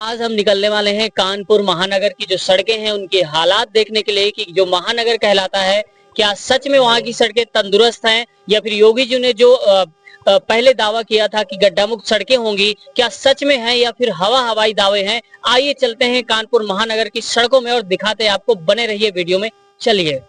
आज हम निकलने वाले हैं कानपुर महानगर की जो सड़कें हैं उनके हालात देखने के लिए कि जो महानगर कहलाता है क्या सच में वहां की सड़कें तंदुरुस्त हैं या फिर योगी जी ने जो पहले दावा किया था कि गड्ढा मुक्त सड़कें होंगी क्या सच में है या फिर हवाई दावे हैं। आइए चलते हैं कानपुर महानगर की सड़कों में और दिखाते हैं आपको। बने रहिए वीडियो में। चलिए।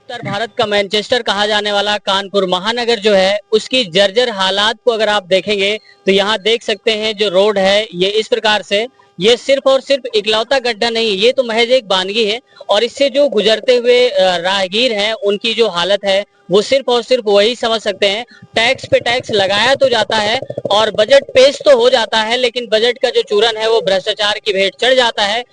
उत्तर भारत का मैनचेस्टर कहा जाने वाला कानपुर महानगर जो है उसकी जर्जर हालात को अगर आप देखेंगे तो यहाँ देख सकते हैं जो रोड है ये इस प्रकार से, ये सिर्फ और सिर्फ इकलौता गड्ढा नहीं, ये तो महज एक वानगी है और इससे जो गुजरते हुए राहगीर हैं उनकी जो हालत है वो सिर्फ और सिर्फ वही समझ सकते हैं। टैक्स पे टैक्स लगाया तो जाता है और बजट पेश तो हो जाता है, लेकिन बजट का जो चूरन है वो भ्रष्टाचार की भेंट चढ़ जाता है।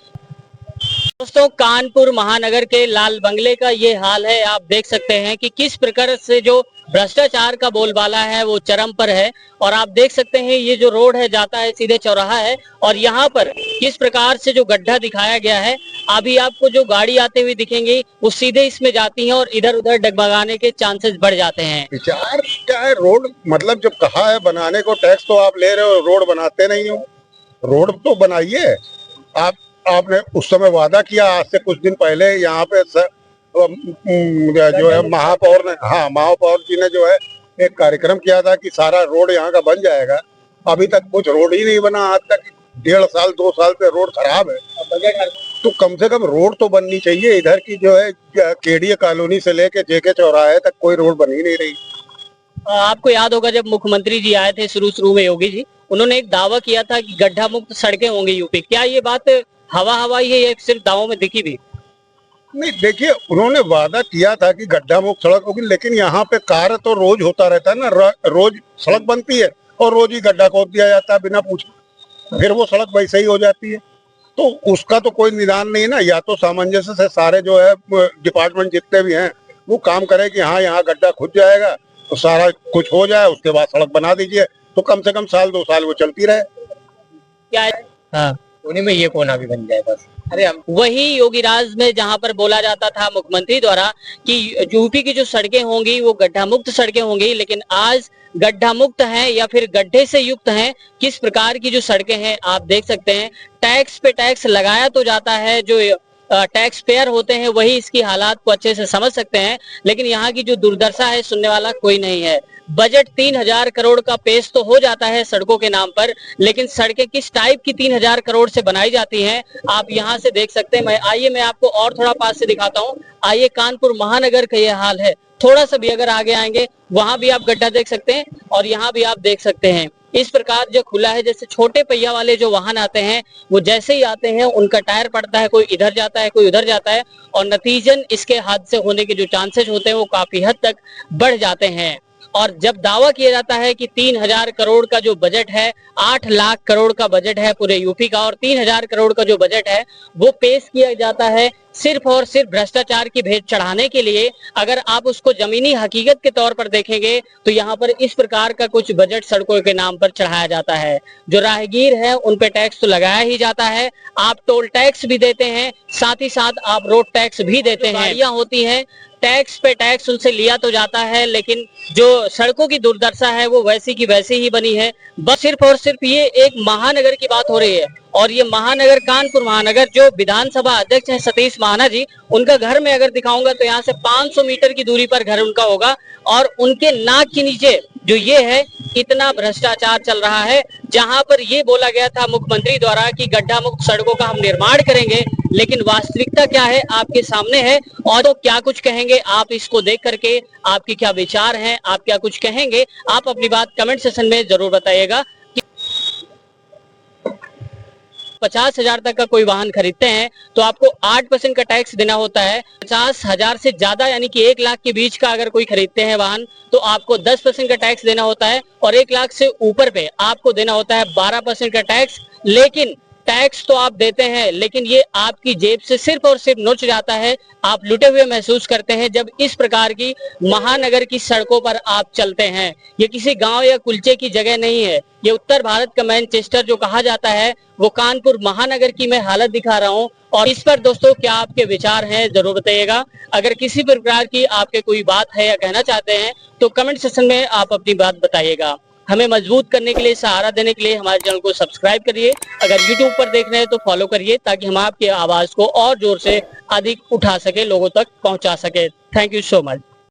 दोस्तों, कानपुर महानगर के लाल बंगले का ये हाल है। आप देख सकते हैं कि किस प्रकार से जो भ्रष्टाचार का बोलबाला है वो चरम पर है और आप देख सकते हैं ये जो रोड है जाता है सीधे चौराहा है और यहाँ पर किस प्रकार से जो गड्ढा दिखाया गया है, अभी आपको जो गाड़ी आते हुए दिखेंगी वो सीधे इसमें जाती है और इधर उधर डगमगाने के चांसेस बढ़ जाते हैं। विचार क्या है? रोड मतलब जब कहा है बनाने को, टैक्स तो आप ले रहे हो, रोड बनाते नहीं हो। रोड तो बनाइए। आपने उस समय वादा किया, आज से कुछ दिन पहले यहाँ पे जो है महापौर जी ने जो है एक कार्यक्रम किया था कि सारा रोड यहाँ का बन जाएगा। अभी तक कुछ रोड ही नहीं बना। आज तक 1.5 साल 2 साल से रोड खराब है। तो कम से कम रोड तो बननी चाहिए। इधर की जो है केडीए कॉलोनी से लेके जेके चौराहे तक कोई रोड बन ही नहीं रही। आपको याद होगा जब मुख्यमंत्री जी आए थे शुरू में, योगी जी, उन्होंने एक दावा किया था कि गड्ढा मुक्त सड़कें होंगी यूपी। क्या ये बात हवाई है या सिर्फ दावों में दिखी भी? नहीं, देखिए, उन्होंने वादा किया था कि गड्ढा मुक्त सड़क होगी, लेकिन यहाँ पे कार्य तो रोज होता रहता है ना। रोज सड़क बनती है और रोज ही गड्ढा खोद दिया जाता है बिना पूछे, फिर वो सड़क वैसे ही हो जाती है। तो उसका तो कोई निदान नहीं ना। या तो सामंजस्य से सारे जो है डिपार्टमेंट जितने भी हैं वो काम करे कि हाँ यहाँ गड्ढा खुद जाएगा तो सारा कुछ हो जाए, उसके बाद सड़क बना दीजिए, तो कम से कम 1-2 साल वो चलती रहे। क्या है? हाँ, उन्हीं में ये कोना भी बन जाए बस। अरे वही योगी राज में जहां पर बोला जाता था मुख्यमंत्री द्वारा कि यूपी की जो सड़कें होंगी वो गड्ढा मुक्त सड़कें होंगी, लेकिन आज गड्ढा मुक्त हैं या फिर गड्ढे से युक्त हैं। किस प्रकार की जो सड़कें हैं आप देख सकते हैं। टैक्स पे टैक्स लगाया तो जाता है, जो टैक्स पेयर होते हैं वही इसकी हालात को अच्छे से समझ सकते हैं, लेकिन यहाँ की जो दुर्दशा है सुनने वाला कोई नहीं है। बजट 3000 करोड़ का पेश तो हो जाता है सड़कों के नाम पर, लेकिन सड़कें किस टाइप की 3000 करोड़ से बनाई जाती हैं आप यहाँ से देख सकते हैं। आइए मैं आपको और थोड़ा पास से दिखाता हूँ। आइए, कानपुर महानगर का ये हाल है। थोड़ा सा भी अगर आगे आएंगे वहां भी आप गड्ढा देख सकते हैं और यहाँ भी आप देख सकते हैं। इस प्रकार जो खुला है, जैसे छोटे पहिया वाले जो वाहन आते हैं वो जैसे ही आते हैं उनका टायर पड़ता है, कोई इधर जाता है कोई उधर जाता है और नतीजन इसके हादसे होने के जो चांसेस होते हैं वो काफी हद तक बढ़ जाते हैं। और जब दावा किया जाता है कि 3000 करोड़ का जो बजट है, 8 लाख करोड़ का बजट है पूरे यूपी का और 3000 करोड़ का जो बजट है वो पेश किया जाता है सिर्फ और सिर्फ भ्रष्टाचार की भेंट चढ़ाने के लिए। अगर आप उसको जमीनी हकीकत के तौर पर देखेंगे तो यहाँ पर इस प्रकार का कुछ बजट सड़कों के नाम पर चढ़ाया जाता है। जो राहगीर है उन पे टैक्स तो लगाया ही जाता है, आप टोल टैक्स भी देते हैं, साथ ही साथ आप रोड टैक्स भी देते हैं। गाड़ियां होती हैं, टैक्स पे टैक्स उनसे लिया तो जाता है, लेकिन जो सड़कों की दुर्दशा है वो वैसी की वैसी ही बनी है। बस सिर्फ और सिर्फ ये एक महानगर की बात हो रही है और ये महानगर कानपुर महानगर, जो विधानसभा अध्यक्ष हैं सतीश महाना जी, उनका घर में अगर दिखाऊंगा तो यहाँ से 500 मीटर की दूरी पर घर उनका होगा और उनके नाक के नीचे जो ये है इतना भ्रष्टाचार चल रहा है। जहां पर ये बोला गया था मुख्यमंत्री द्वारा कि गड्ढा मुक्त सड़कों का हम निर्माण करेंगे, लेकिन वास्तविकता क्या है आपके सामने है। और तो क्या कुछ कहेंगे आप इसको देख करके, आपके क्या विचार हैं, आप क्या कुछ कहेंगे, आप अपनी बात कमेंट सेशन में जरूर बताइएगा। 50,000 तक का कोई वाहन खरीदते हैं तो आपको 8% का टैक्स देना होता है। 50,000 से ज्यादा यानी कि 1 लाख के बीच का अगर कोई खरीदते हैं वाहन तो आपको 10% का टैक्स देना होता है और 1 लाख से ऊपर पे आपको देना होता है 12% का टैक्स। लेकिन टैक्स तो आप देते हैं, लेकिन ये आपकी जेब से सिर्फ और सिर्फ नोच जाता है। आप लुटे हुए महसूस करते हैं जब इस प्रकार की महानगर की सड़कों पर आप चलते हैं। ये किसी गांव या कुलचे की जगह नहीं है, ये उत्तर भारत का मैनचेस्टर जो कहा जाता है वो कानपुर महानगर की मैं हालत दिखा रहा हूँ। और इस पर दोस्तों क्या आपके विचार हैं जरूर बताइएगा। अगर किसी प्रकार की आपके कोई बात है या कहना चाहते हैं तो कमेंट सेक्शन में आप अपनी बात बताइएगा। हमें मजबूत करने के लिए, सहारा देने के लिए हमारे चैनल को सब्सक्राइब करिए। अगर यूट्यूब पर देख रहे हैं तो फॉलो करिए, ताकि हम आपकी आवाज को और जोर से अधिक उठा सके, लोगों तक पहुंचा सके। Thank you so much.